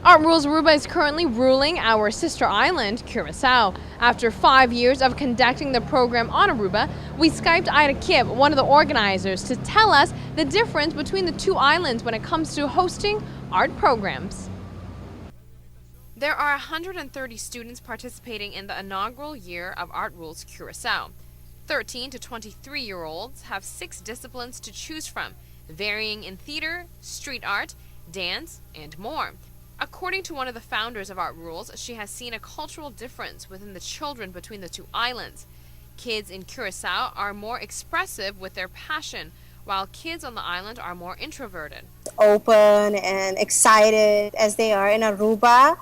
Art Rules Aruba is currently ruling our sister island, Curacao. After 5 years of conducting the program on Aruba, we Skyped Ida Kip, one of the organizers, to tell us the difference between the two islands when it comes to hosting art programs. There are 130 students participating in the inaugural year of Art Rules Curacao. 13 to 23-year-olds have 6 disciplines to choose from, varying in theater, street art, dance, and more. According to one of the founders of Art Rules, she has seen a cultural difference within the children between the two islands. Kids in Curacao are more expressive with their passion, while kids on the island are more introverted. Open and excited as they are in Aruba.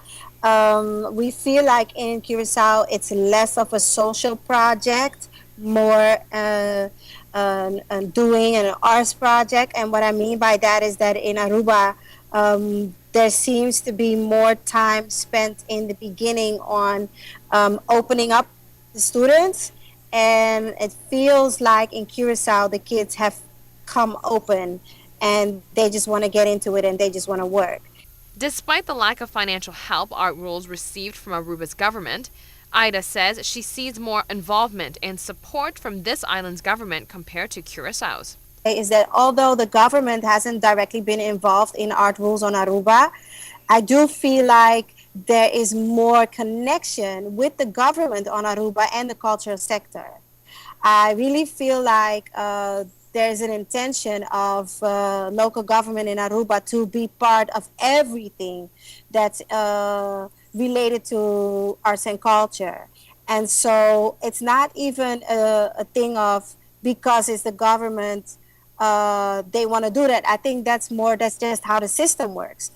We feel like in Curacao it's less of a social project, more doing an arts project. And what I mean by that is that in Aruba, there seems to be more time spent in the beginning on opening up the students. And it feels like in Curacao, the kids have come open and they just want to get into it and they just want to work. Despite the lack of financial help Art Rules received from Aruba's government, Ida says she sees more involvement and support from this island's government compared to Curacao's. Is that although the government hasn't directly been involved in Art Rules on Aruba, I do feel like there is more connection with the government on Aruba and the cultural sector. I really feel like there's an intention of local government in Aruba to be part of everything that's related to arts and culture. And so it's not even a thing of because it's the government, they want to do that. I think that's just how the system works.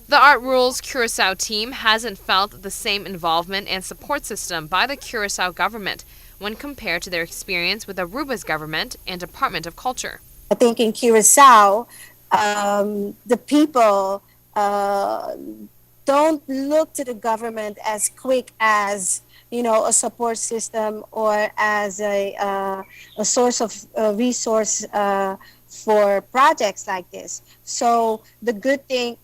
The Art Rules Curacao team hasn't felt the same involvement and support system by the Curacao government when compared to their experience with Aruba's government and Department of Culture. I think in Curacao, the people don't look to the government as quick as a support system or as a source of resource for projects like this. So the good thing,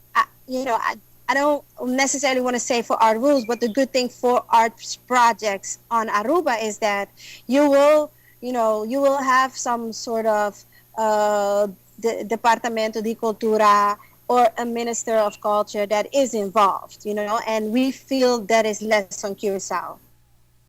I don't necessarily want to say for Art Rules, but the good thing for arts projects on Aruba is that you will have some sort of Departamento de Cultura or a Minister of Culture that is involved, and we feel that is less on Curacao.